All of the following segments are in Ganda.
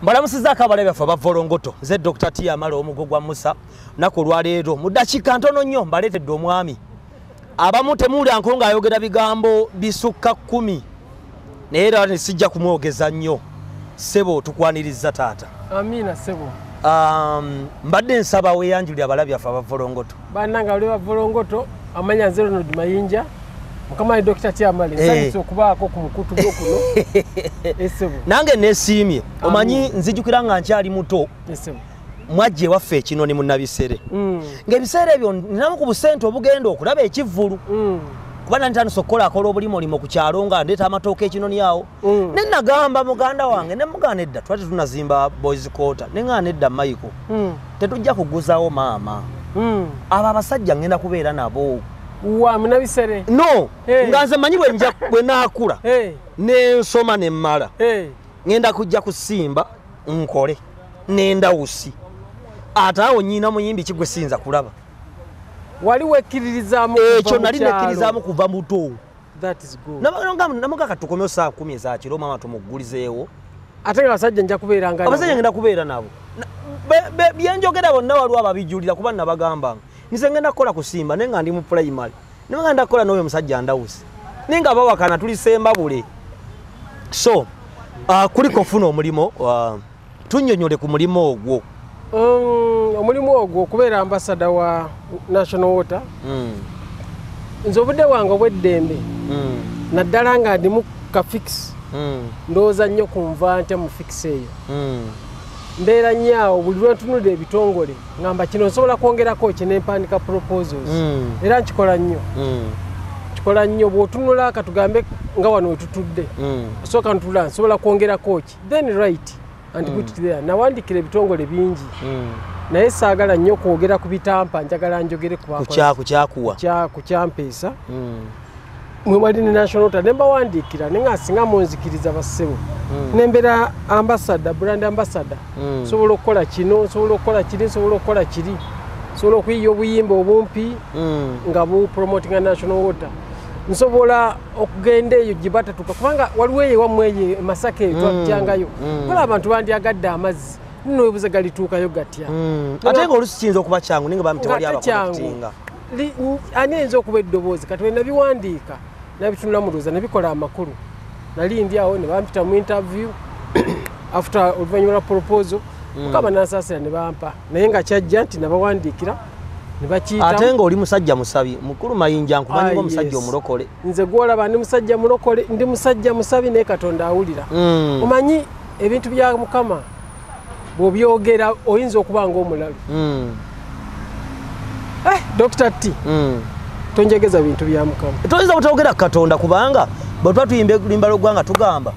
Mbalamusiza akabala byafa bavolongoto ze Dr. T Amalo omugogwa Musa nako lwaleero mudakika ntono nnyo mbaletedde omwami abamu temuli ankonga ayogera bigambo bisukka 10 naye era nisijja kumwogeza nnyo sebo tukwaniriza taata. Amina sebo. Mbadde nsaba weyanjulira abalabya afa bavolongoto bannanga oli bavolongoto amanya Ronald Mayinja mukama Dr. T Amalo nsanyise okubaako ku mukutu gokuno esebo nange nesiimye omanyi nzijukira nga nkyali muto esebo mwajje waffe kino ni munnabisere ng'ebiseera ebyo ninamu ku busente obugenda okulaba ekivvulu kubana ntano sokola akola obulimo ku kyalo nga ndeeta amatooke ekinoni awo ne nagamba muganda wange ne muganda edda twali tunazimba boys quarter ne ngana edda Michael tetujja kuguzawo maama aba abasajja ngenda kubeera nabo wa munabisere no nganze manyi bwe naakula ne nsoma ne mmala ngenda kujja kusimba nkole nenda usi ataawo nyina muyimbi kigwe sinza kulaba wali wekiririzamu ekyo nali nekirizamu kuva muto. That is good. Namuga katukomyo saa 10 za kiro mama tumugulizeewo ate abasajja nja kubeera nga abasajja ngenda kubeera nabo byenjogera bonna waliwo ababijulira kuba nabagamba nze ngenda kukola kusimba nenga ndi mu primary nenga ndakola n'oyo musajja ndawusi ninga babakana tulisemba bule so kuliko funa omulimo tunnyonnyole ku mulimo ogwo. Omulimu ogwo okubeera ambassador wa National Water nze obudde wange obweddembe naddala nga ndi mu kafix ndowooza nnyo ku nva nte mu fix eyo mbeera nnyo buli lwe ntunulira ebitongole ngamba kino nsobola kwongerako ki ne mpandika proposals era nkikola nnyo bw'otunula katugambe nga wano wetutudde osooka ntula nsobola kwongerako ki then right and put it there nawandikira ebitongole bingi naye saagala nnyo kwogera ku bitampa njagala njogere ku kyampeesa mwe wali ne National Water ne mbawandikira ne nga singa munzikiriza bassebo nembeera ambassador brand ambassador sobola okukola kino sobola okukola kiri sobola okukola kiri sobola okuyiya obuyimba obumpi nga bu promoting National Water nsobola okugenda eyo gibatatuka kubanga waliwo eyo wamwe Masaka twakyangayo kola abantu bandyagadde amazzi nno ebuze galituukayo gatya ate nga olusi kiyinza okuba kyangu ninga bamutewali abakutinga ani ayinza okuba eddoboozi kati we nabiwandiika nabitunula mu lwoza nabikola amakulu nali ndi awo ne bampita mu interview after oluvannyuma lwa proposal mukama nansaasira ne bampa naye nga kyajja nti nabawandiikira ne bakiita ate nga oli musajja musabi mukulu Mayinja nkumanyi ngo musajja omulokole nze gwolaba ndi musajja mulokole ndi musajja musabi naye Katonda awulira omanyi ebintu bya Mukama bw'obyogera oyinza okuba ng'omulalu Dr. T tonjegeza bintu bya Mukama toyinza butogera Katonda kubanga bwe twatuyimba limbalo gwanga tugamba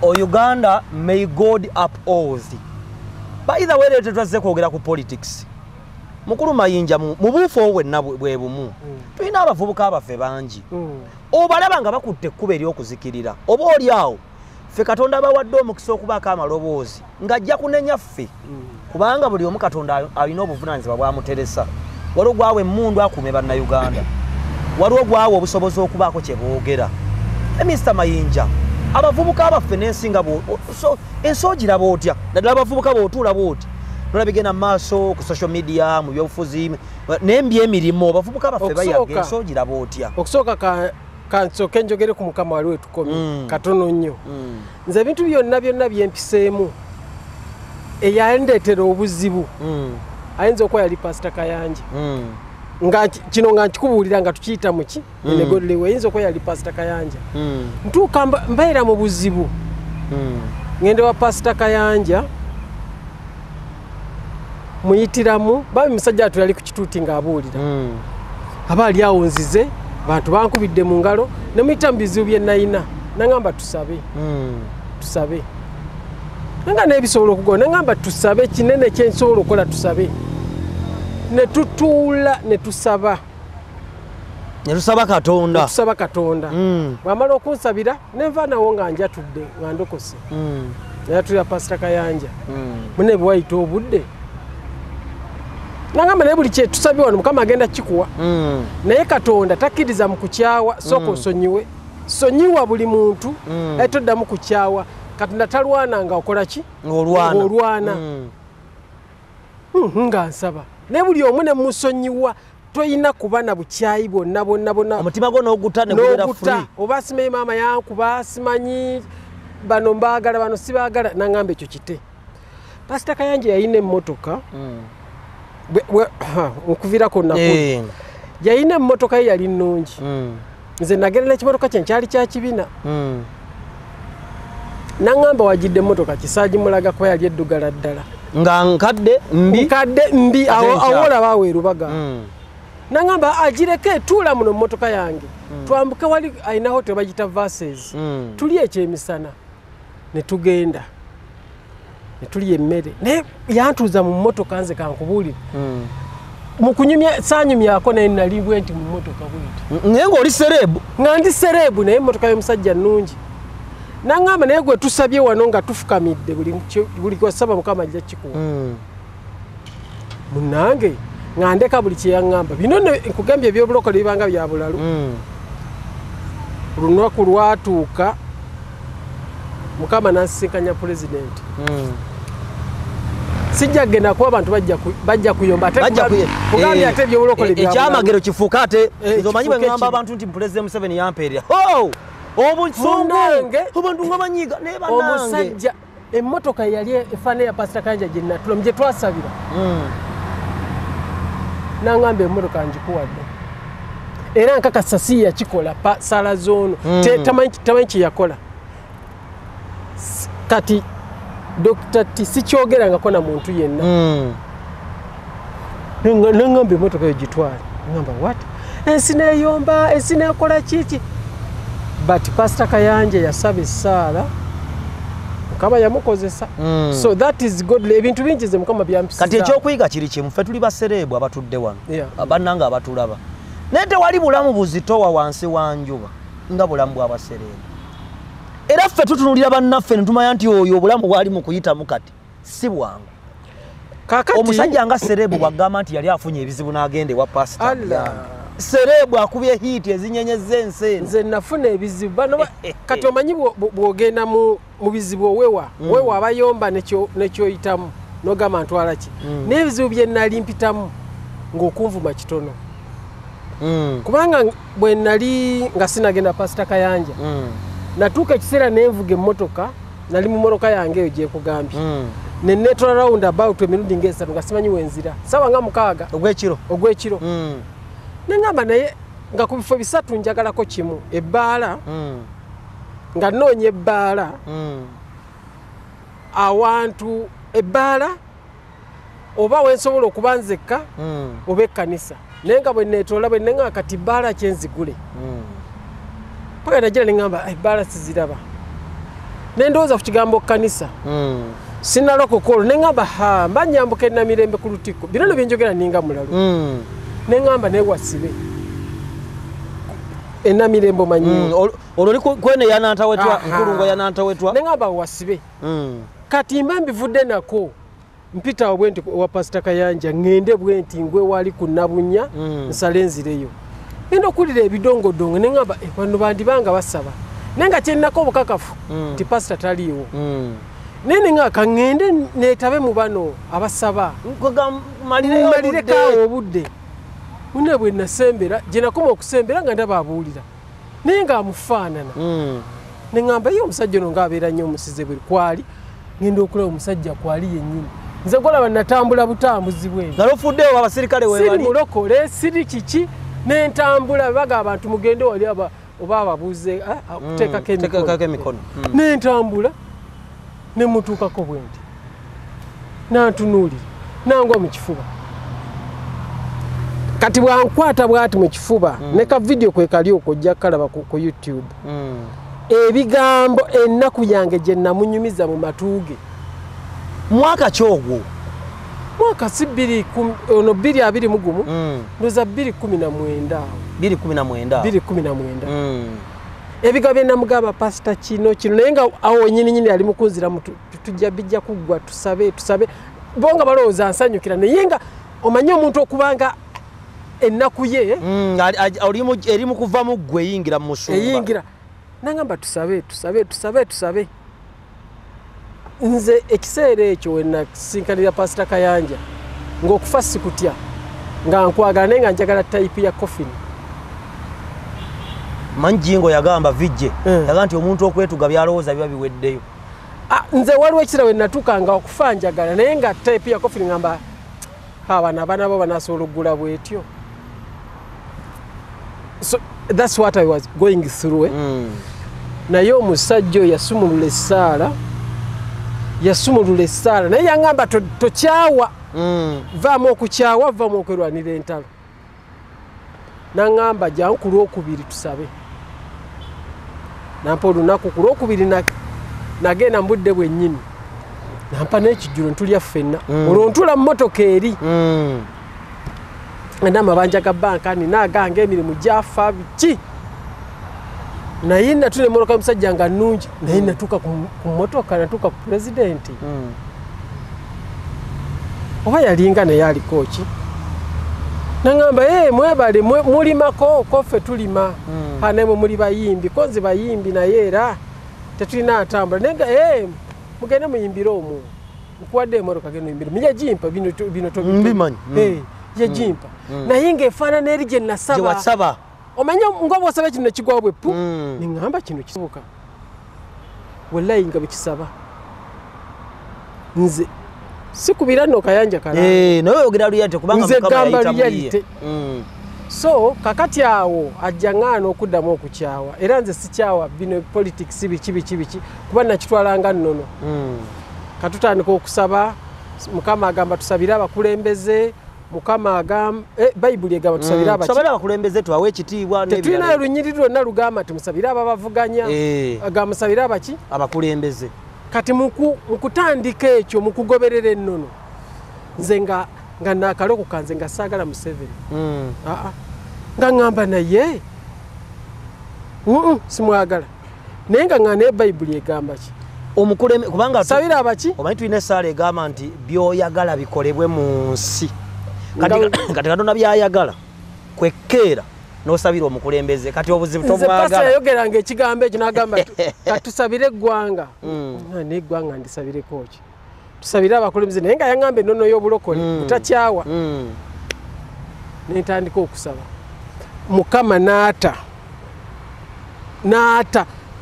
Uganda may God uphold. By the way tetwaze kwogera ku politics mukulu Mayinja mu buufo wenna bwe bumu tulina abavubuka abafe bangi obalaba nga bakutte ekkuba ery'okuzikirira oba oli awo ffe Katonda abawadde omukisa okubaako amaloboozi ng'ajja kunenya ffe kubanga buli omu Katonda alina obuvunaanyizibwa bwamuteresa waliwo gwawe emmundu akuume bannayuganda waliwo gwawe obusobozi okubaako kye boogera Mr. Mayinja abavubuka abaffe n'ensinga ensoogira bootya naddala abavubuka bootuula booti nolabigenda maaso ku social media mu byobufuzi n'embi emirimu abavubuka abaffe bayaga ensoogira bootya okusooka kansooke njogere ku Mukama wali wetukomye katono nnyo nze ebintu byonna byempiseemu eyandeetera obuzibu ayinza okuba yali Pastor Kayanja nga kino nga nkikubuulira nga tukiyita muki enegolewe ayinza okuba yali Pastor Kayanja ntuuka mbaera mu buzibu ngende wa Pastor Kayanja muyitiramu babi musajja atu yali ku kituuti ng'abuulira aba ali awo nzize bantu bankubidde mu ngalo ne muyita mu bizibu bye nayina nangamba tusabe nga n'ebisobola okugona nangamba tusabe kinene kyensobola okukola tusabe ne tutuula ne tusaba Katonda bwamala okunsabira nenva nawo nga njatudde nga ndokose naye tulya Pastor Kayanja mune bwayita obudde nangamba naye buli kyetusabye wano Mukama agenda kikuwa naye Katonda takkiriza mu kukyawa sooka osonyiwe sonyiwa buli muntu toddamu kukyawa katonda talwana nga okola ki olwana nga nsaba ne buli omu ne musonyiwa toyina kuba na bukyayi bonna omutima gwo n'ogutta ne gubeera free oba simanyi maama yankuba simanyi bano mbaagala bano sibaagala nangamba ekyo kite Pastor Kayanja yayina emmotoka okuviirako nakulu yayina emmotoka ye yali nnungi nze nagerera ekimotoka kye nkyali kya kibina nangamba wagidde emmotoka kisaagimulaga kuba yali eddugala ddala nga nkadde mbi awola baweerubaga nangamba agireke etuula muno mmotoka yange twambuke wali ayina hotel bagita Verses tuli ekyemisana ne tugenda ne tuli emmere naye yantuuza mu mmotoka nze kankubuulire mu kunyumya saanyumyako naye nali bwenti mu mmotoka bwenti naye ng'oli serebu nga ndi serebu naye emmotoka y'omusajja nnungi nangamba naye gwe tusabye wano nga tufukamidde buli kwasaba Mukama ajja kikuwa munange nga ndeka buli kye yaŋŋamba bino nkugambye ebyobulokole bibanga bya bulalu olunaku lwatuuka Mukama n'asisinkanya pulezidenti sijja kugenda kuba abantu bajja kuyomba kugambye ate ebyobulokole bya ekyamagero kifuuka ate omanyi bwe ŋŋamba abantu nti pulezidenti Museveni yampeerera obusungu abantu nga banyiiga naye bannange omusajja emmotoka yali efaana ya Pastor Kayanja gye natulamu gye twasabira nangamba emmotoka ngikuwadde era nkakasa si yakikola sala zoono tamanyi kye yakola kati Dr. T sikyogerangako na muntu yenna nangamba emmotoka yo gitwale ngamba what ensi neeyomba ensi neekola kiki but Pastor Kayanja yasaba essaala Mukama yamukozesa so that is godly ebintu bingi ze Mukama byampisa kati ekyokuyiga kiri kimu ffe tuli basereebu abatudde wano bannanga abatulaba naye tewali bulamu buzitowa wansi wa njuba nga bulamu bw'abasereebu era ffe tutunulira bannaffe ne tumanya nti oyo obulamu bwali mu kuyitamu kati si bwangu omusajja nga sereebu bw'agamba nti yali afunye ebizibu n'agenda ewa pasita sereebu akubye hiiti ezinyenyeza ensi nze nafuna ebizibu bano kati omanyi bw'ogenda mu bizibu owewa abayomba nekyoyitamu n'ogamba ntwala ki n'ebizibu bye nali mpitamu ng'okunvuma kitono kubanga bwe nali nga sinagenda Pastor Kayanja natuuka ekiseera nenvuga emmotoka nali mu mmotoka yange eyo gyekugambye nenetula round about emirundi ng'esatu nga simanyi wenzira sawa nga 6 ogw'ekiro nengamba naye nga ku bifo bisatu njagalako kimu ebbaala nga noonya ebbaala awantu ebbaala oba wensobola okuba nzekka oba ekkanisa naye nga bwe neetoola bwe nenga kati bbaala kyenzigule paka nagira nengamba ebbaala siziraba nendowooza ku kigambo kkanisa sinalokoka olwo nengamba mba nyambuka enamirembe ku lutikko bino no byenjogera ninga mulalu nengamba naye wasibe enamirembe omanyiyo olwo oli kwene yanantawetwa nkulungo yanantawetwa nengamba wasibe kati mba mbivudde nako mpita bwenti wa Pastor Kayanja ngende bwenti ngwe wali ku Nabunya nsale nzireyo ngenda okulira ebidongodongo nengamba bano bandibanga basaba nenga kyenako obukakafu ti pastor taliiwo nene nga kangende netabe mu bano abasaba malirekawo obudde mune bwe nasembera gye nakoma okusembera nga ndaba abuulira naye nga amufaanana nengamba yo omusajja ono ngaabeera nnyo omusize bwe kwali ngenda okulaba omusajja kwali yennyini nze golaba natambula butambuzi bwe nalofuddewo abasirikale siri mulokole siri kiki nentambula baga abantu mugende wali oba ababuuze okuteekako emikono nentambula nemutuukako bwenti nantunuulira nangwa mu kifuba kati bwankwata bwati mu kifuba ne ka video kwe kali okujja kalaba ku YouTube ebigambo ennaku yange gye namunyumiza mu matuuge mwaka kyogwo mwaka si 2021 ndoza 2019 ebigambo bye namugamba pastor kino naye nga awo nyini ali mukunzira tujja bijja kuggwa tusabe bonga balowooza nsanyukira naye nga omanyi omuntu okubanga ennaku ye eri mu kuva mu ggwe eyingira mu musumba eyingira nangamba tusabe nze ekiseera ekyo wenna sinkanira Pastor Kayanja ng'okufa sikutya nga nkwagala naye nga njagala type ya coffin. Manjingo yagamba vijje yagamba nti omuntu okwetuga byalowooza biba biweddeyo. Nze waliwo ekisera we natuuka nga okufa njagala naye nga type ya coffin ngamba abaana bo banasobola okugula bwetyo. So that's what I was going through. Naye omusajja yasumulula essaala naye yaŋŋamba tokyawa vaamu okukyawa vaamu okwerwanira entalo. Naŋŋamba jangu ku Lwokubiri tusabe. Nampa olunaku ku Lwokubiri nagenda mbudde bwennyini. Nampa n'ekijjulo ntulya ffenna. Olwo ntula mu mmotoka eri. N'amabanja ga banka naagange emirimu gyafa biki. Naye natula emmoloka y'omusajja nga nnungi naye natuuka ku mmotoka natuuka ku pulezidenti. Oba yalinga naye aliko ki? Naŋŋamba mwebale mulimako koffe tulima. Naye muli bayimbi ko nze bayimbi naye era tetulina atambula naye nga mugende muyimbire omwo. Nkuwadde emmotoka genda oyimbire mija jimpa bino mbimanyi. Yejimpa naye ng'efaanana eri gye nasaba. Gye wasaba. Omanye nga bw'osaba kino ne kigwawo bwe pu. Niŋŋamba kino kisoboka. Wallahi nga bwekisaba. Nze sikubira nno Kayanja kala. Naye oyogera luyate kubanga Mukama yayita muyiye. So kakati awo ajja ŋŋaana okuddamu okukyawa. Era nze sikyawa bino politics biki kuba nakitwalanga nnono. Katutandika okusaba Mukama agamba tusabire abakulembeze. Mukama agamba Bayibuli egamba tusabire abakulembeze tubawe ekitiibwa n'ebirala. Tetulina lunyiriri lwonna lugamba tumusabire ababavuganya. Agamba musabire abaki? Abakulembeze. Kati mukutandika ekyo mukugoberera ennono. Nze nga naakalokoka nze nga saagala Museveni. Nga ŋŋamba naye simwagala. Naye nga ŋŋamba naye Bayibuli egamba ki? Omukulembeze kubanga sabira abaki? Omanyi tulina essaala egamba nti by'oyagala bikolebwe mu nsi. Kati Katonda by'ayagala kwekkeera n'osabira omukulembeze kati obuzibu tomwagala. Nze pasa yayogeranga ekigambo ekyo n'agamba katusabire eggwanga. N'eggwanga ndisabireko ki? Tusabire abakulembeze naye nga yaŋŋamba ennono y'obulokole butakyawa. N'entandika okusaba. Mukama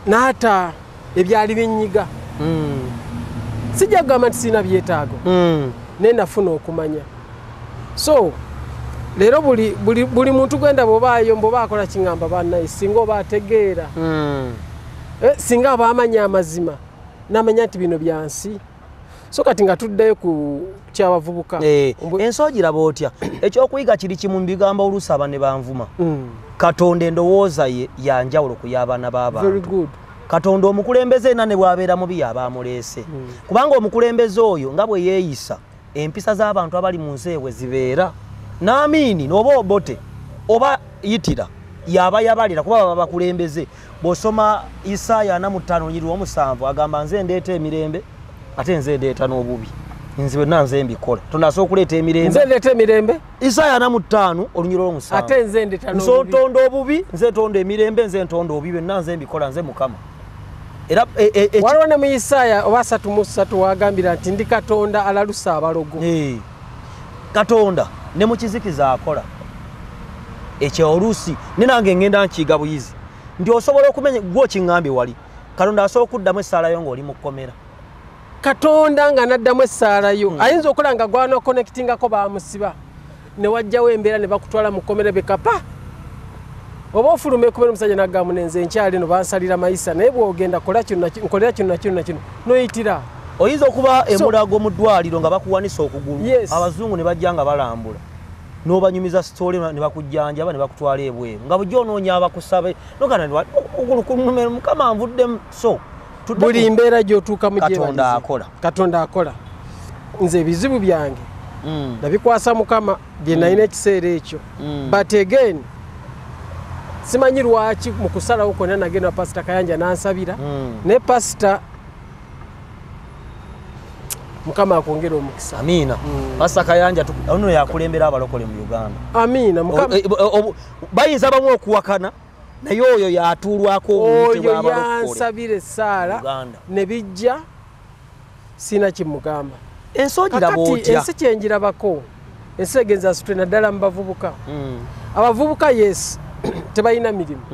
n'ata ebyali binyiga. Sijja kugamba nti sirina byetaago. Naye nafuna okumanya. So leero buli muntu gwenda bw'oba akola kiŋŋamba bannaye singa oba ategeera. Singa aba amanya amazima n'amanya nti bino byansi. So kati nga tuddayo ku kyabavubuka. Ensi ogiraba otya? Ekyokuyiga kiri kimu mu bigambo oluusi ne banvuma. Katonda endowooza ye yanjawulo ku y'abaana b'abantu. Very good. Katonda omukulembeze na ne bw'abeera mubi yaba amuleese. Kubanga omukulembeze oyo nga bwe yeeyisa empisa z'abantu abali mu nsi bwe zibeera. N'amiini n'oba obote oba yitira yaba yabalira kuba baba bakulembeze. Bw'osoma Isaaya 45:7 agamba nze ndeeta emirembe ate nze ndeeta n'obubi. Nze bwenna nze mbikola. Tonasobola okuleeta emirembe. Nze ndeeta emirembe? Isaaya 45:7. Ate nze ndeeta n'obubi. Nze ntonda obubi, nze ntonda emirembe, nze ntonda obubi, bwenna nze mbikola nze Mukama. Era waliwo ne mu Isaaya oba 3:3 wagambira nti ndi Katonda alalusa abalogo. Katonda ne mu kizikiza akola. Ekyo oluusi ne nange ngenda nkiga buyizi. Ndi osobola okumenya gwo kiŋŋambye wali. Katonda asobola okuddamu essaala yo ng'oli mu kkomera. Katonda nga naddamu essaala yo ayinza okola nga gwana connectingako bamusiba ne wajjawo embeera ne bakutwala mu kkomera bekapa. Oba ofuluma ekkomera omusajja n'agamba nenze nkyali eno bansalira mayisa naye bw'ogenda nkolera kino noyitira. Oyinza okuba emulago mu ddwaliro nga bakuwanisa okugulu. Abazungu ne bajja nga balambula. N'obanyumiza sitoole ne bakujjanjaba ne bakutwala ebweru. Nga bujja onoonya abakusabe n'ogana Mukama nvuddemu. So buli mbeera gy'otuuka mu Katonda akola. Nze ebizibu byange nabikwasa Mukama bye nalina ekiseera ekyo. But again simanyi lwaki mu kusalawo kwonna nagenda Pastor Kayanja n'ansabira ne Pastor Mukama akwongera omukisa. Amiina. Pastor Kayanja ono yakulembera abalokole mu Uganda. Amiina. Bayinza bamu okuwakana naye oyo yatuulwako obuyite bw'abalokole. Oyo yansabira essaala ne bijja sina kimugamba ensogira botya ensi kyenjirabako ensi egenza asitwe naddala mu bavubuka abavubuka yes tebalina mirimu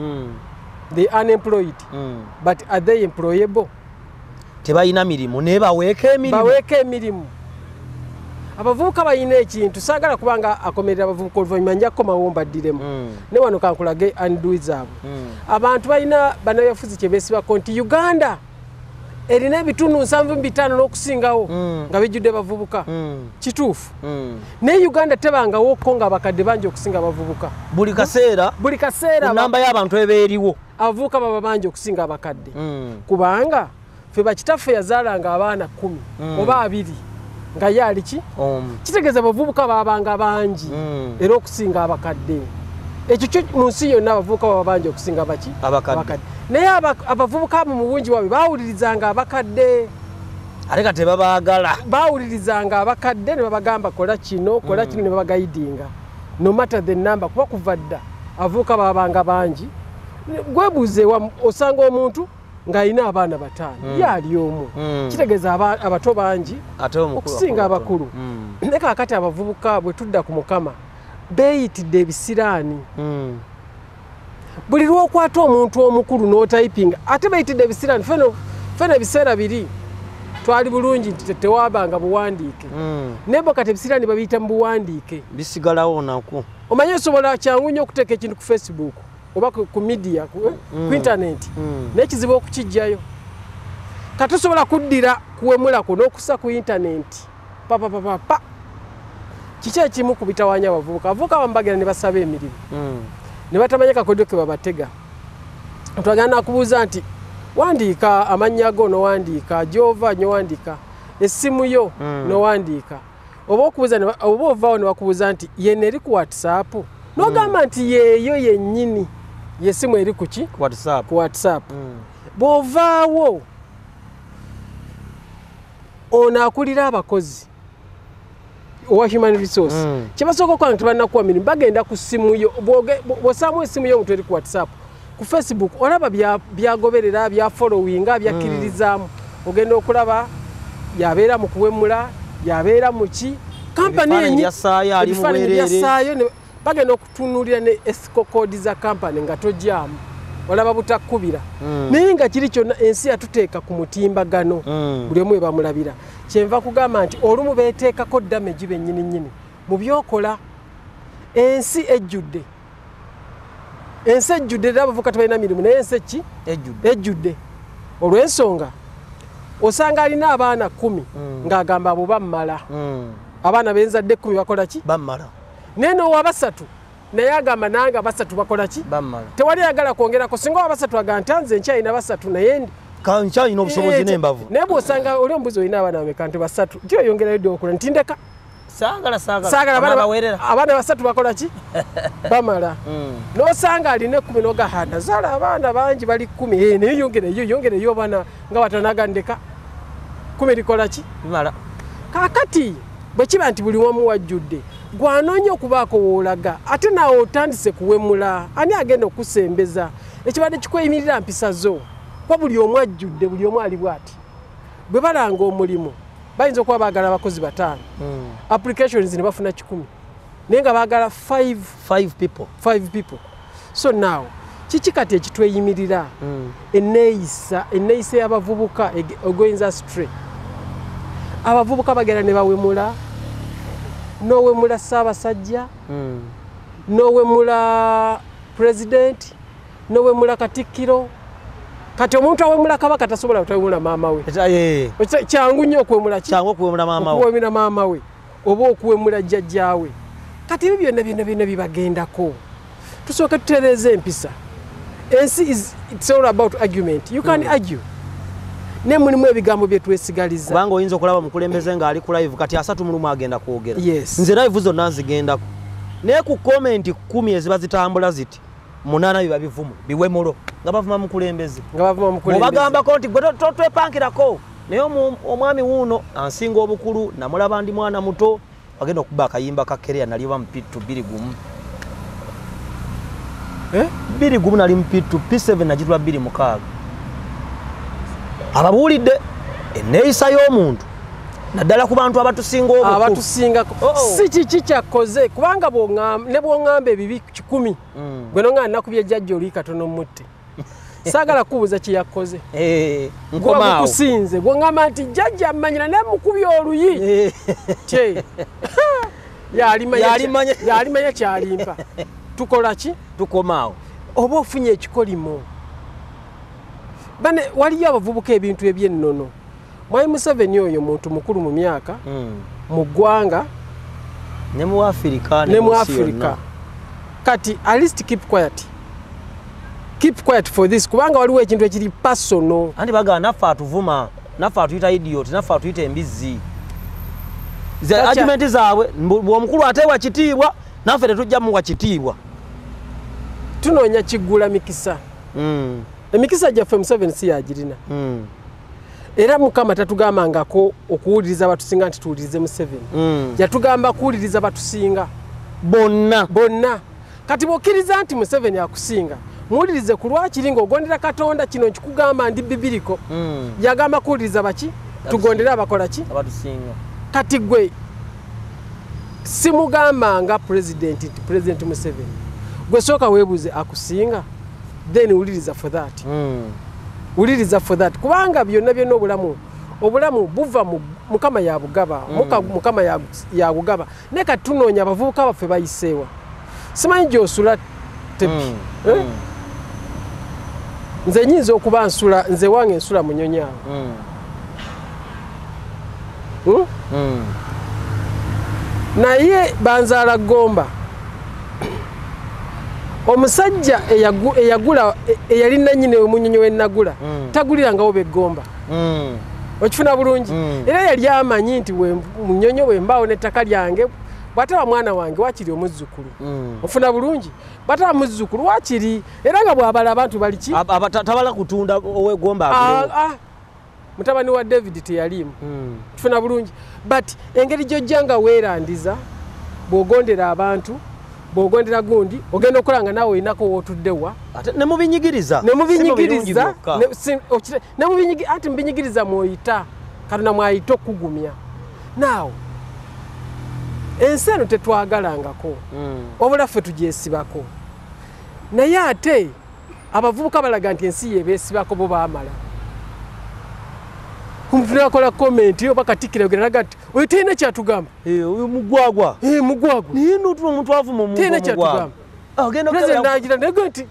they unemployed but are they employable tebalina mirimu naye baweeka emirimu abavubuka balina ekintu saagala kubanga akomerera abavubuka oluvannyuma nja kukomawo mbaddiremu ne wano kankulage andui zaabwe abantu balina bannabyafuzi kye beesibako nti Uganda erina ebitundu 75 n'okusingawo nga bijjudde bavubuka kituufu naye Uganda tebangawoko nga abakadde bangi okusinga abavubuka buli kaseera namba y'abantu ebeeriwo abavubuka baba bangi okusinga abakadde kubanga ffe bakitaffe yazaalanga abaana 10 oba 2 nga yali ki kitegeeza abavubuka babanga bangi era okusinga abakadde ekyo kyo mu nsi yonna abavubuka baba bangi okusinga abakadde naye abavubuka mu bungi bwabwe baawulirizanga abakadde ate kati tebabaagala baawulirizanga abakadde ne babagamba kola kino ne babagayidinga no matter the number kuba kuva dda abavubuka babanga bangi gwebuuze osanga omuntu ng'alina abaana 5 yali omu kitegeeza abato bangi okusinga abakulu naye kaakati abavubuka bwe tudda ku Mukama beeyitidde ebisiraani buli lw'okwata omuntu omukulu n'otayipinga ate beeyitidde ebisiraani fena ebiseera biri twali bulungi nti tewabanga buwandiike naye bo kati ebisiraani babiyita mu buwandiike bisigalawo nako omanyi osobola kyangu nnyo okuteeka ekintu ku Facebook oba ku media ku internet n'ekizibu okukijjayo kati osobola kuddira kuwemulako n'okussa ku internet pa kiki ekimu ku bitawaanya abavubuka bambagira ne basaba emirimu ne batamanya kakodyo ke babatega twagenda nakubuuza nti wandiika amannya go nowandiika gyova nyowandiika essimu yo nowandiika oba ovaawo ne bakubuuza nti yena eri ku WhatsApp n'ogamba nti yeeyo yennyini yessimu eri ku ki ku WhatsApp bw'ovaawo ono akulira abakozi owa human resource kyebasooka okukola nti tebalinakuwa mirimu bagenda ku ssimu yo bw'osaamu essimu yo omuntu eri ku WhatsApp ku Facebook olaba byagoberera byafollowinga byakkiririzaamu ogenda okulaba yabeera mu kuwemula yabeera mu ki kampani byasaayo bagenda okutunuulira ne ethical code za kampani nga tojjaamu olaba butakubira naye nga kiri kyonna ensi yatuteeka ku mutimbagano buli omu bamulabira kyenva kugamba nti olumu beeteekako damage bennyini mu byokola ensi ejjudde era abavubuka tebalina mirimu naye ensi ki ejjudde olw'ensonga osanga alina abaana 10 ng'agamba abo bammala abaana benzadde 10 bakola ki bammala naye n'owa 3 naye agamba nange 3 bakola ki tewali ayagala kwongerako singa owa 3 agamba nti nze nkyalina 3 naye nkyalina obusobozi n'embavu naye bw'osanga oli omubuzi olina abaana bameka nti 3 nti oyongerayo ddi okula nti ndeka saagala abaana 3 bakola ki bamala n'osanga alina 10 n'ogahanda zaala abaana bangi bali 10 naye yongereyo abaana nga batanaga ndeka 10 likola ki kaakati bwe kiba nti buli wamu wajjudde gwanoonya okubaako woolaga ate naawe otandise kuwemula ani agenda okusembeza ekibadde kikweyimirira mpisa zo kuba buli omu ajjudde buli omu ali bw'ati bwe balanga omulimu bayinza okuba baagala abakozi 5 applications ne bafuna 10 naye nga baagala 5 people so now kiki kati ekitweyimirira enneeyisa y'abavubuka egoyinza astray abavubuka bagenda ne bawemula n'owemula Ssaabasajja n'owemula President n'owemula Katikkiro kati omuntu awemula Kabaka tasobola kutawemula maama we kyangu nnyo okuwemula maama we oba okuwemula jjajjaawe kati ebyo byonna bibagendako tusooke tutereeza empisa ensi it's all about argument you can argue ne mulimu ebigambo bye twesigaliza kubanga oyinza okulaba mukulembeze ng'ali ku live kati 3 mulumu agenda kwogera nze live zonna nzigendako naye ku comment 10 eziba zitambula ziti 8 biba bivumu biwemulo nga bavuma mukulembeze obagambako nti gwe totwepankirako naye omwami Wuuno ansinga obukulu namulaba ndi mwana muto agenda okuba akayimba ka kereya nali ba mpitu 2 nali mpitu P7 najitula 2 ababuulidde enneeyisa y'omuntu naddala ku bantu abatusinga obukulu abatusinga si kiki kyakoze kubanga ne bw'oŋŋamba ebibi 10 gwe nongana nakubye jjajja oli katono mutte saagala kubuuza kye yakoze nkomaawo kusinze gw'oŋŋamba nti jjajja mmanyira naye mukubye oluyi kye yalimanya kyalimpa tukola ki tukomaawo oba ofunye ekikolimo bane waliyo abavubuka ebintu ebyennono Mwai Museveni oyo muntu mukulu mu myaka mu ggwanga ne mu Afrika kati at least keep quiet for this kubanga waliwo ekintu ekiri personal andi baga nafa atuvuma nafa atuyita idiot nafa atuyita embizi argument zaabwe bw'omukulu ateebwa kitiibwa naffe tetujja muwa kitiibwa tunoonya kiggula mikisa emikisa gyaffe Museveni si yagirina era Mukama tatugambangako okuwuliriza batusinga nti tuwulirize Museveni yatugamba kuwuliriza batusinga bonna kati bw'okkiriza nti Museveni akusinga muwulirize ku lwakiri ng'ogondera Katonda kino nkikugamba ndi bibiriko yagamba kuwuliriza baki tugondere abakola ki abatusinga kati gwe simugamba nga President Museveni gwe sooka weebuuze akusinga then wuliriza for that wuliriza for that kubanga byonna obulamu buva Mukama yabugaba Mukama yabugaba ne katunoonya abavubuka baffe bayiseewa simanyi gy'osula tepi nze nyinza okuba nsula nze wange nsula munyonyaawo naye banzaala Gomba omusajja eyagula eyali nannyini omunyonyo w'ennagula tagulirangawo beggomba okifuna bulungi era yali amanyi nti munyonyo wembaawo n'ettaka lyange bw'ataba mwana wange wakiri omuzzukulu ofuna bulungi bw'ataba muzzukulu wakiri era nga bw'abala abantu bali ki tabala kutunda ow'eggomba mutabani wa David teyalimu kifuna bulungi but engeri gy'ojja nga weerandiza bw'ogondera abantu bw'ogondera gundi ogenda okulanga naawe olinako wootuddewa ne mubinyigiriza ati mubinyigiriza mw'oyita Katonda mw'ayita okugumya naawe ensi eno tetwagalangako wabula ffe tugyesibako naye ate abavubuka balaga nti ensi yebeesibako bo baamala omuntu nakola komenti oba Katikkiro ogeraga nti oyo terina kyatugamba oyo mugwagwa naye n'otula omuntu avuma omuntu terina kyatugamba Pulezidenti n'agira naye nti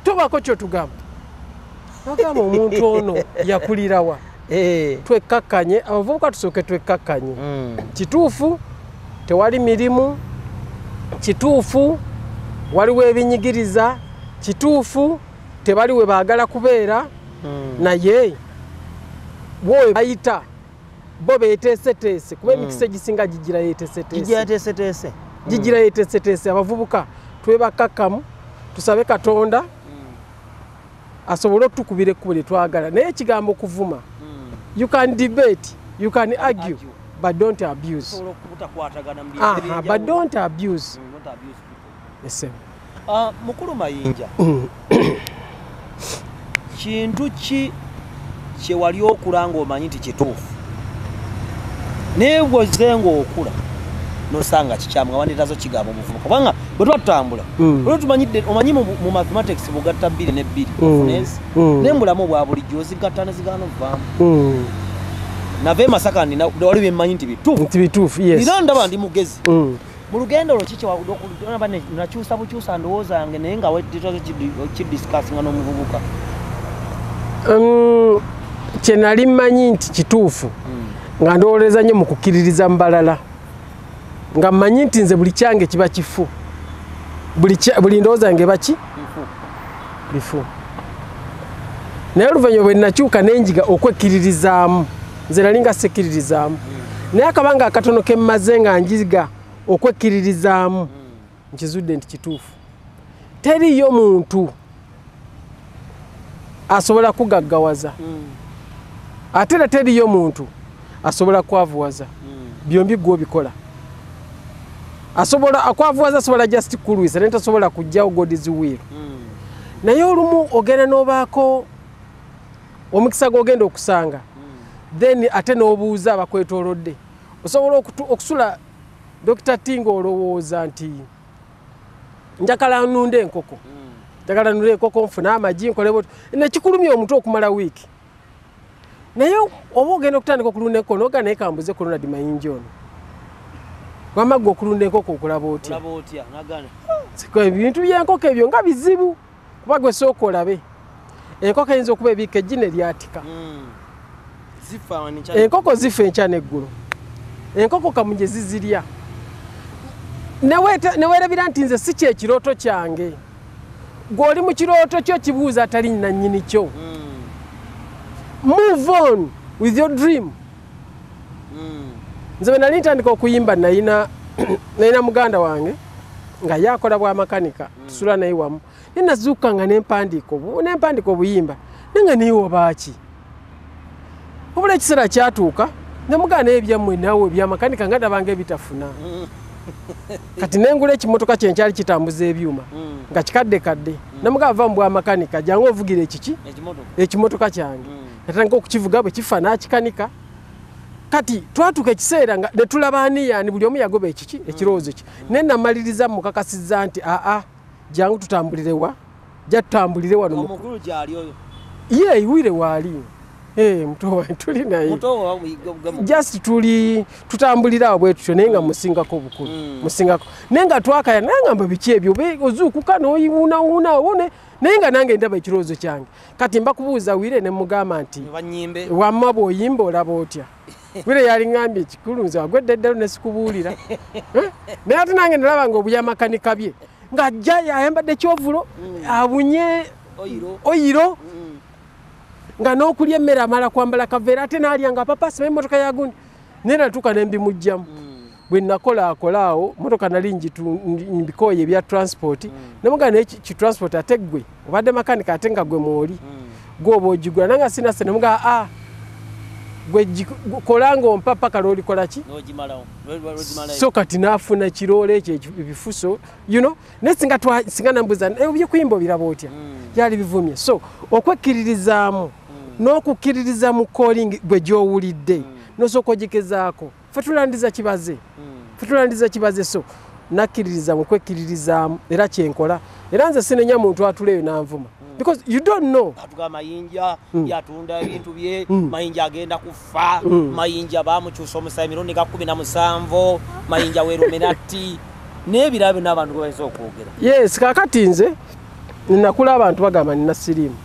tobaako kyotugamba nagamba omuntu ono yakulirawa twekkakkanye abavubuka tusooke twekkakkanye kituufu tewali mirimu kituufu waliwo ebinyigiriza kituufu tebali we baagala kubeera naye bwowe bayita bo beeteeseteese kuba emikisa egisinga gigira yeeteeseteese abavubuka twebakakkamu tusabe Katonda asobole otukubira ekkubo lye twagala naye ekigambo okuvuma you can debate you can argue but don't abuse but don't abuse mukulu Mayinja kintu ki kye wali okula ng'omanyi nti kituufu naye bw'ozenga okula nosanga kikyamu nga wandeetazo kigambo obuvubuka kubanga bwe tuba tutambula olwo tumanyidde omanyi mu mathematics bugatta 2 ne 2 ofunensi naye mbulamu obwa bulijjo ozigatta ne zigaana ovaamu nave Masaka wali bemmanyi nti bituufu era ndaba ndi mugezi mu lugendo olwo kiki waaba nakyusa bukyusa ndowoozange naye nga wetitazo kidisikasinga n'omuvubuka kye nali mmanyi nti kituufu nga ndowoleza nnyo mu kukkiririza mu balala nga mmanyi nti nze buli kyange kiba kifu buli ndowooza yange baki bifu naye oluvannyuma bwe nakyuka n'enjiga okwekkiririzaamu nze nali nga sekkiririzaamu naye akabanga akatono ke mmaze nga njiga okwekkiririzaamu nkizudde nti kituufu teriyo muntu asobola kugaggawaza ate era teriyo muntu asobola kwavuwaza byombi gw'obikola akwavuwaza asobola just kulwisa naye tasobola kujjawo God's will naye olumu ogenda n'obaako omukisa gw'ogenda okusanga then ate n'obuuza abakwetoolodde osobola okusula Dr. Tingo olowooza nti njagala nnunde enkoko njagala nnunde enkoko nfune amagi nkole bwotyo nekikulumya omutwe okumala wiiki naye oba ogenda okutandika okulunda enkoko noga naye kambuze ku Ronald Mayinja ono wamagga okulunda enkoko okulaba otya ebintu by'enkoko ebyo nga bizibu kuba gwe sooka olabe enkoko eyinza okuba ebiika eggi lyatika enkoko zifa enkya n'eggulu enkoko kamunye zizirya neweerabira nti nze si kyekirooto kyange gw'oli mu kirooto kyo kibuuza atali nannyini kyo move on with your dream nze bwe nali ntandika okuyimba nayina muganda wange nga yakola bwa makanika tusula naye wamu naye nazuuka nga nempandiika obuyimba naye nga neewobaaki obula ekiseera kyatuuka nemuganda ebyammwe naawe ebyamakanika nga ndabanga ebitafuna kati nengula ekimotoka kyenkyali kitambuza ebyuma nga kikaddekadde namuga ava mu bwamakanika jangu ovugira ekimotoka kyange natandika okukivuga bwe kifa n'akikanika kati twatuuka ekiseera nga netulaba aniyaani buli omu yagoba ekirowoozo ki naye namaliriza mukakasizza nti jangu tutambulirewa jja tutambulire wano ye iwire waali mutowa tuli naye just tutambulira bwe tutyo naye nga musingako obukulu musingako naye nga twakaya naye ngamba biki ebyo ozuukuka n'oyiwuunawuuna wone naye nga nange ndaba ekirowoozo kyange kati mbakubuuza Wire ne mugamba nti wamma bw'oyimba olaba otya Wire yaliŋŋambye ekikulu nze wagwedde ddalo ne sikubuulira naye ate nange nalaba nga obuyamakanika bye ng'ajja yayambadde kyovulo abunye oyiro nga n'okulya emmere amala kwambala kaveera ate n'alya nga papasima emmotoka yagundi naye natuuka ne mbimugjamu bwe nakola awo motoka nali mbikooye ebya transport namuga naye kitransport ate ggwe obadde makanika ate nga gwe mwoli gwoba ogigula nanga sinase namuga gwe kola ng'ompa paka lwolikola ki so kati naafuna kiroolo ekyo ebifuso naye singa nambuza ebyokuyimba obiraba otya byali bivumye so okwekkiririzaamu n'okukkiririza mu calling gwe gy'owulidde n'osooka ogikezaako fe tulandiza kibaze so nakkiririza mu kwekkiririzaamu era kyenkola era nze sinenya muntu atuleeyo n'anvuma because you don't know Mayinja yatunda ebintu bye Mayinja agenda kufa Mayinja bamukyusa omusaayi emirundi nga 17 Mayinja weeruminati n'ebirabo n'abantu bayinza okwogera yes kakati nze ninakula abantu bagamba nina siriimu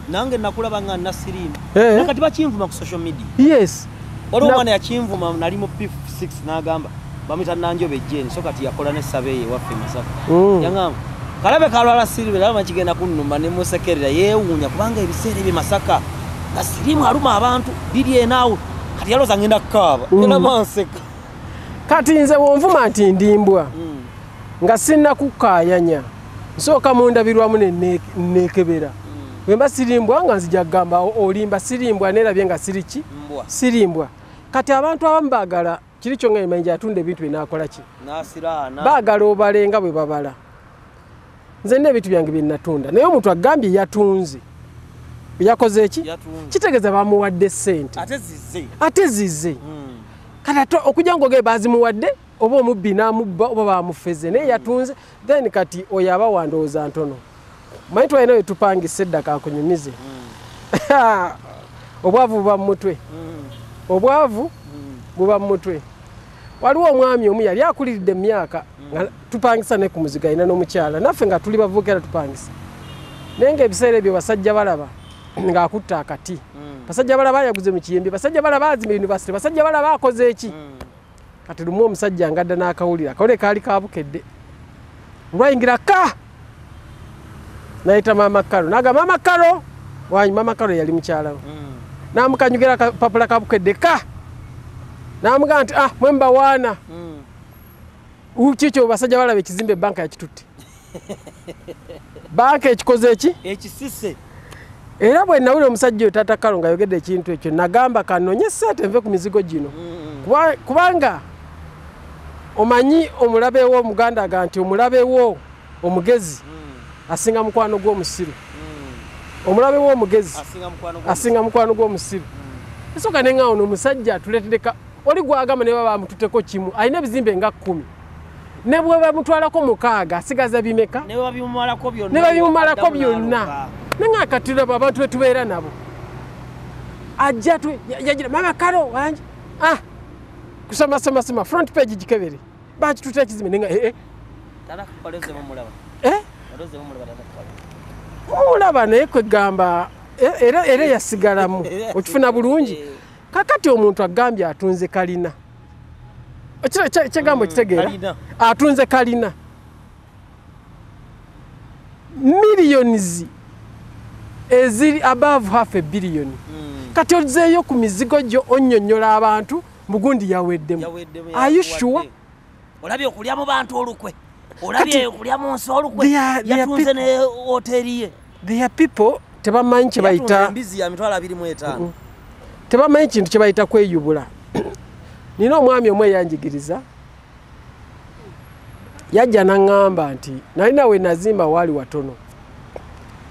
nange nakulaba nga nasiriimu nakati bakinvuma ku social media yes olwomwana yakinvuma nali mu P6 n'agamba bamita Nanjobe Jane so kati yakola n'essabeeye waffe Masaka yangamba kalabe kalwala siriimu laba kigenda kunnumba ne musekerera yeewuunya kubanga ebiseera ebye Masaka nga siriimu aluma abantu biri enaawo kati yaloza ngenda kukaaba era manseka kati nze wonvuma nti ndimbwa nga sinnakukaayanya nsooka mundabirwamu nekebera bwemba sirimbwa nga nzija kugamba olimba sirimbwa nerabye nga siriki sirimbwa kati abantu abamu baagala kiri kyonga Mayinja atunda ebintu binakola ki baagala obalenga bwe babala nze n'ebintu byange bye natunda naye omuntu agambye yatunze yakoze eki kitegeeza bamuwadde ssente ate zizze kati okujja ng'ogee bazimuwadde oba omubbi n'amubba oba bamufeze naye yatunze then kati oyo aba wandowooza ntono manyi twalina we tupangisa eddaka akunyumize obwavu buba mu mutwe obwavu buba mu mutwe waliwo omwami omu yali akuliridde emyaka nga tupangisa ne ku muzigo alina n'omukyala naffe nga tuli bavubuka era tupangisa naye ng'ebiseera ebyo basajja balaba ng'akutta akati basajja balaba yaguze mu kiyembe basajja balaba azimba yunivasite basajja balaba akoze eki kati lumu omusajja ngadda n'akawulira akawulire kaali kabukedde olwayingira nayita Maama Kalo n'agamba Maama Kalo wanyi Maama Kalo yali mukyalawe n'amukanyugira kapapula kabukedde n'amugamba nti mwemba waana kikyo basajja balaba ekizimbe banka yakitutte banka ekikoze eki ekisise era bwe nawulira omusajja oyo Taata Kalo ng'ayogedde ekintu ekyo nagamba kanonye sente nve ku mizigo gino kubanga omanyi omulabe wo omuganda aga nti omulabe wo omugezi asinga mukwano gw'omusiru omulabe wo omugezi asinga mukwano gw'omusiru Esoka nenga ono musajja tuletereka oli gwagamba ne baba mututeko kimu alina bizimbe nga 10 ne bwe bamutwalako mukaaga asigaza bimeka ne babimumalako byonna nenga katira abantu betubeera nabo ajja tu yagira mama karo wanje kusoma front page jikebere bachi tutya kizime nenga tana kupaleze mumulaba baleze mumulaba mulaba naye kwegamba era yasigalamu okifuna bulungi kakati omuntu agambye atunze kalina kyegambo kitegeera atunze kalina millions eziri above $500 million kati ozeeyo ku mizigo gyo onnyonnyola abantu mugundi yaweddemu are you sure olabye okulya mu bantu olukwe olabye okulya mu nsi olukwe yatunze ne hoteli ye there are people tebamanyi kye bayita mbizi ya mitwala 25 tebamanyi kintu kye bayita kweyubula nina omwami omwe yanjigiriza yajja n'aŋŋamba nti nalina we nazimba waali watono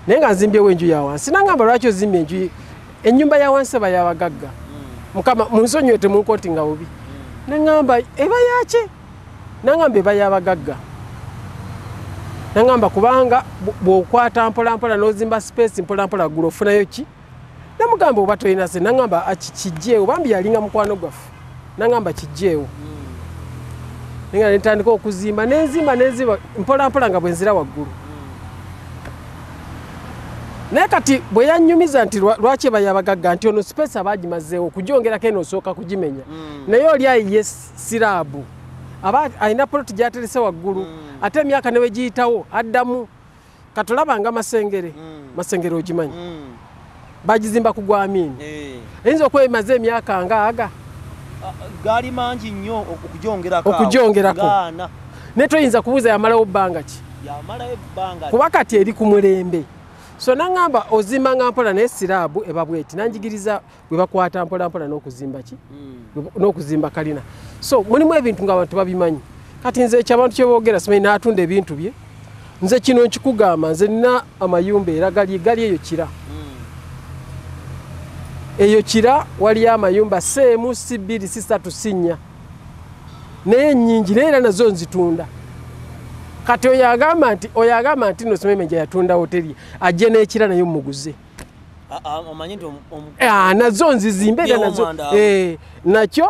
naye nga nzimbyewo enju ya wansi n'aŋŋamba lwaki ozimba ennyumba ya wansi eba y'abagagga mukama munsonyiwe temunkooti nga bubi n'aŋŋamba eba yaki n'aŋŋamba eba y'abagagga n'aŋŋamba kubanga bw'okwata mpolampola n'ozimba space mpolampola ggulu ofunayo ki namugamba oba tolina se n'aŋŋamba kijjeewo bambi yalinga mukwano gwaffe n'aŋŋamba kijjeewo nga nentandika okuzimba nenzimba mpolampola nga bwenzira waggulu naye kati bwe yanyumiza nti lwaki eba y'abagagga nti ono space abaagimazeewo okugyongerako eno osooka kugimenya naye oli ayiye siraabu aba alina poloti gy'aterese waggulu ate emyaka ne we giyitawo addamu katolabanga masengere ogimanyi bagizimba ku gwamini eyinza okuba emaze emyaka ngaaga gali mangi nnyo okugyongerako naye toyinza kubuuza yamalawo bbanga ki kuba kati eri ku mulembe so n'aŋŋamba ozimba nga mpola naye siraabu eba bweti nanjigiriza bwe bakwata mpolampola n'okuzimba ki n'okuzimba kalina so mulimu ebintu ng'abantu babimanyi kati nze ekyabantu kye boogera simanyi n'atunda ebintu bye nze kino nkikugamba nze nina amayumba era gali eyo kira eyo kira waliyo amayumba seemu si bbiri si ssatu si nnya naye nnyingi naye era nazo nzitunda kati oyo agamba nti no Mayinja yatunda hoteli ajje n'ekira nayo muguze nazo nzizimbe era nazo nakyo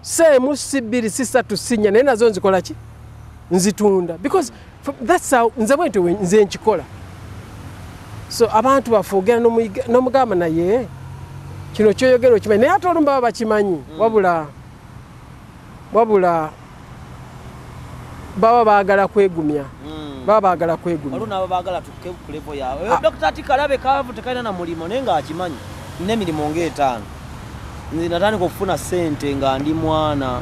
seemu si bbiri si ssatu si nnya naye nazo nzikola ki nzitunda because that's how nze bwente nze nkikola so abantu bafoogera n'omugamba naye kino kyoyogera okimanyi naye ate olumu baba bakimanyi wabula baba baagala kwegumya olunabo baagala tukke ku level yawe Dr. Tikalabe kaavu tekalina na mulimo naye ng'akimanyi nina emirimu ng'etaano nze natandika okufuna ssente nga ndi mwana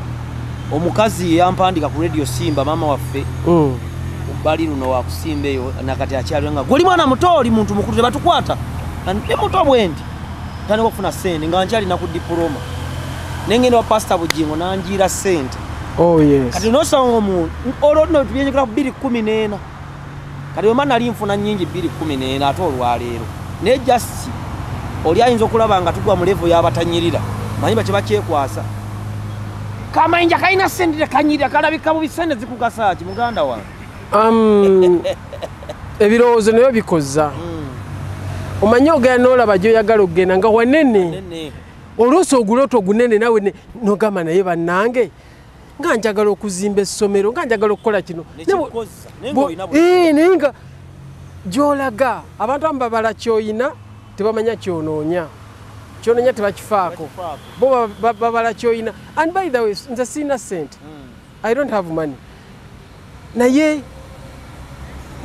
omukazi yampandika ku radio Simba mama waffe bali luno wakusimba eyo nakati akyali nga goli mwana muto oli muntu mukulu tebatukwata ndi muto bwendi tandika okufuna ssente nga nkyali na ku diploma nengenda wa pastor Bujingo nanjira ssente kati nosanga omuntu olwo tubyenyekera ku 214 kati wema nali nfuna nnyingi 214 ate olwaleero naye just oli ayinza okulaba nga tugwa mu level y'abatanyirira manyi bakye bakyekwasa Kamayinja kalina ssente tekanyirira kalabika bubi ssente zikugasa ki muganda wange ebirowoozo nayo bikoza omanyi ogenda n'olaba gy'oyagala okugenda nga wanene oluusi ogulooto ogunene nawe nogamba naye bannange nga njagala okuzimba essomero nga njagala okukola kino naye nga gy'olaga abantu amu babala kyoyina tebamanya kyonoonya tebakifaako bo babala kyoyina and by the way nze siina ssente I don't have money naye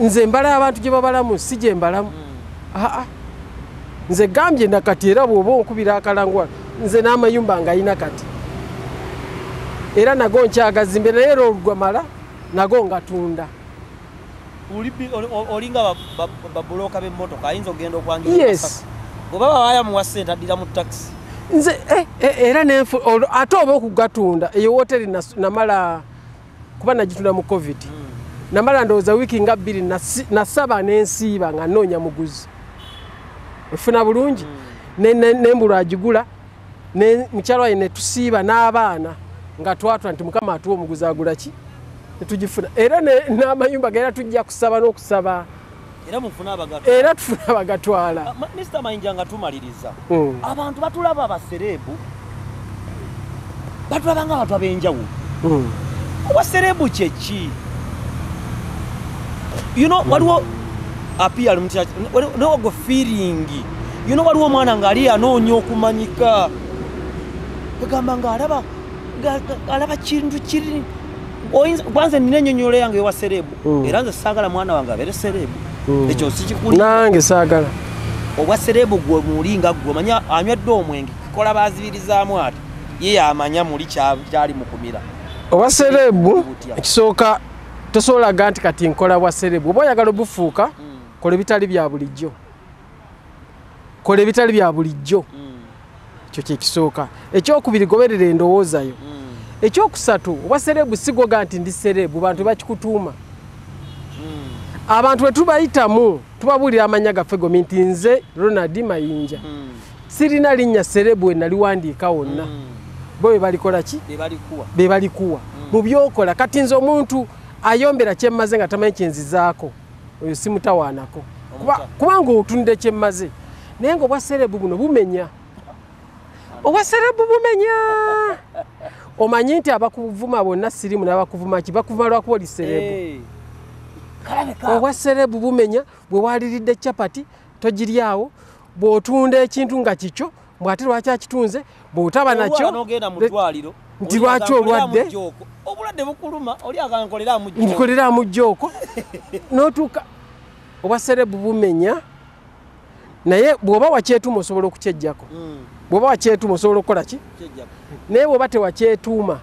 nze mbala abantu gye babalamu si gye mbalamu nze gambye nakati era bw'oba onkubira akalangwa nze n'amayumba nga ayina kati era nago nkyagazimbe naye era olugwamala nago ngatunda olinga babuloka b'emmotoka ayinza okugenda okwangira bw'oba bawaaya muwa ssente addira mu taxi nze era ate oba okugatunda eyo woteri namala kuba nagitunda mu covid namala ndowooza wiiki nga 2 nasaba n'ensiiba nga nnoonya muguzi efuna bulungi nembulu agigula ne mukyalo ne tusiiba n'abaana nga twatwa nti mukama atuwa omuguzi agula ki ne tugifuna era n'amayumba gera tujja kusaba n'okusaba era tufuna abagatwala. Mr. Mayinja nga tumaliriza abantu batulaba abaserebu batulaba nga abantu ab'enjawulo. Obaserebu kyeki? Waliwo appeal no feeling. Waliwo omwana ng'ali anoonya okumanyika egamba ng'alaba kintu kiri kwanza nina ennyonnyola yange ewa serebu era nze saagala mwana wange abeere serebu. Ekyo sikikuli nange saagala obwa serebu gwe muli nga gwe omanya anywedde omwenge kola bazibirizaamu ati ye amanya muli kyali mukumira. Obwa serebu ekisooka tosobola ga nti kati nkola bwa serebu. Oba oyagala obufuuka kola ebitali bya bulijjo. Kola ebitali bya bulijjo. Ekyo kyekisooka. Ekyokubiri goberera endowooza yo. Ekyokusatu obwa serebu sigoga nti ndi serebu bantu bakikutuuma. Abantu wetubayitamu tubabuulira amanya gaffe gomi nti nze Ronald Mayinja sirina linnya serebu enaliwandiika wonna. Bo bebalikola ki? Bebalikuwa mu byokola. Kati nze omuntu ayombera kyemmaze nga tamanyi kyenzizaako oyo simutawaanako kubanga otunde kyemmaze. Naye nga obwa serebu buno bumenya. Obwa serebu bumenya. Omanyi nti abakuvuma bonna sirimu n'abakuvuma ki bakuvuma lwakuba oli serebu. Obwa serebu bumenya. Bwe waliridde capati togiryawo, bw'otunda ekintu nga kikyo bw'ate lwaki akitunze, bw'otaba nakyo nti lwaki olwadde obulwadde bukuluma oli akankolera mu jjoko nkolera mu jjoko n'otuuka. Obwa serebu bumenya. Naye bw'oba wakyetuma osobola okukyejjako. Bw'oba wakyetuma osobola okukola ki? Naye bw'oba tewakyetuuma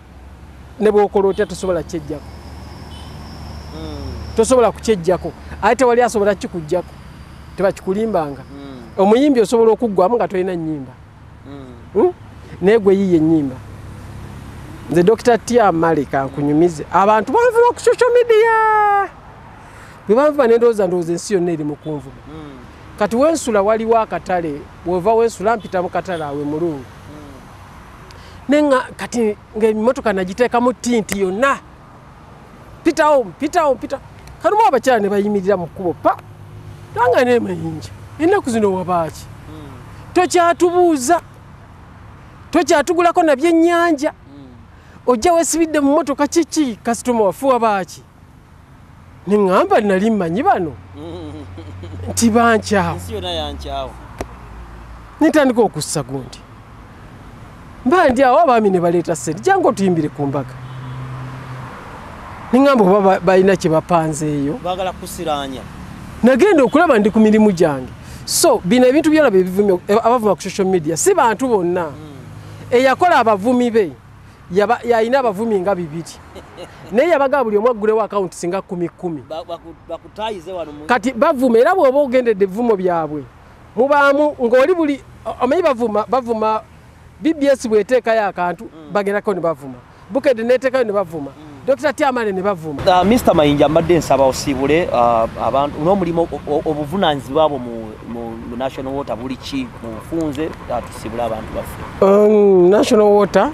ne bw'okola otya tosobola kyejjako. Tosobola kukyejjako ate tewali asobola kikujjako tebakikulimbanga. Omuyimbi osobola okuggwamu nga tolina nnyimba. Naye gwe yiye ennyimba. Nze Dr. Tia Malika nkunyumize abantu banvuba ku social media. Bwe banvuba ndowooza ensi yonna eri mu kunvuba. Kati wensula waliwo akatale bw'ova wensula mpita mu katale awe mulungu. Nenga kati ng'emmotoka nagiteekamu tinti yonna. Pitawo. Kati mu abakyala ne bayimirira mu kkubo pa. Tanga ne Mayinja. Ennaku zino wabaaki. Tokyatubuuza. Tokyatugulako na byennyanja. Ojja weesibidde mu mmotoka kiki kasitoma wafu wabaaki. Ne ŋŋamba nali mmanyi bano. Nti bankyawo. Ensi yonna yankyawo. Nitandika okussa gundi. Mba ndi awo abaami ne baleeta ssente jangu otuyimbire ku mbaga. Ningamba oba balina kye bapanzeeyo. Baagala kusiraanya. Nagenda okulaba ndi ku mirimu gyange. So bino ebintu byolaba ebivumi abavuma ku social media si bantu bonna. Eyakola abavumi be yalina abavumi nga 2. Naye yabaga buli omu aggulewo akawunti singa 10. Bakutayize wano. Kati bavuma era bw'oba ogendedde ebivumo byabwe mubaamu ng'oli buli omanyi bavuma BBS bw'eteekayo akantu bagendako ne bavuma. Bukedde n'eteekayo ne bavuma. Dr. Tiamane ne bavuma. Mr. Mayinja mbadde nsaba osiibule abantu n'omulimu obuvunaanyizibwa bwo mu National Water buli ki mufunze tusiibule abantu baffe. National Water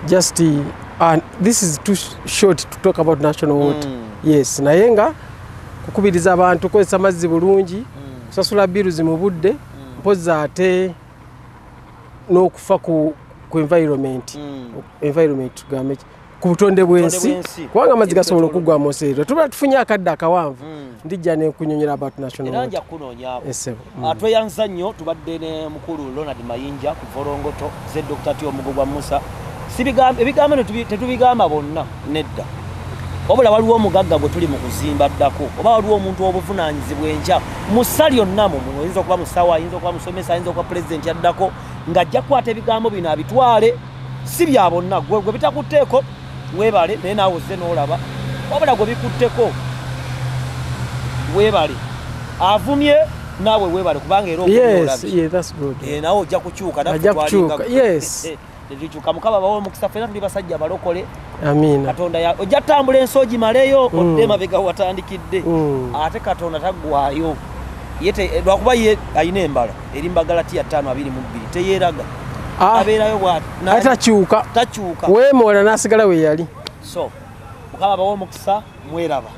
just this is too short to talk about National Water. Yes, naye nga kukubiriza abantu kozesa mazzi bulungi, kusasula biruzi mu budde, mpozi ate n'okufa ku environment. Environment tugambe ku butonde bw'ensi kubanga amazzi gasobola okuggwa mu nseero. Tuba tufunye akadde akawanvu ndijja ne nkunyonyera about National Water. Era nja kunoonyaabo. Tweyanza nnyo tubadde ne mukulu Ronald Mayinja ku Vorongoto ze Dr. Tio Mugogwa Musa. Ebigambo tetubigamba bonna nedda. Wabula waliwo omugagga gwe tuli mu kuzimba ddako oba waliwo omuntu w'obuvunaanyizibwa enkya mu ssa lyonna muno oyinza okuba musawo ayinza okuba musomesa ayinza okuba pulezidenti yaddako ng'ajja kukwata ebigambo bino abitwale si bya bonna gwe bitakutteeko weebale naye naawe ozze n'olaba wabula gwe bikutteko weebale avumye naawe weebale kubanga era okulabi naawe ojja kukyuka netukyuka mukama bawe omukisa ffenna tuli basajja balokole. Amiina. Katonda ojja tambula ensoogi maleyo odde mabega watandikidde ate Katonda taggwayo lwakuba ye alina embala eri mu Bagalatiya 5:22 teyeeraga abeerayo bw'ati takyuka weemoola n'asigala we yali so mukama bawa omukisa mweraba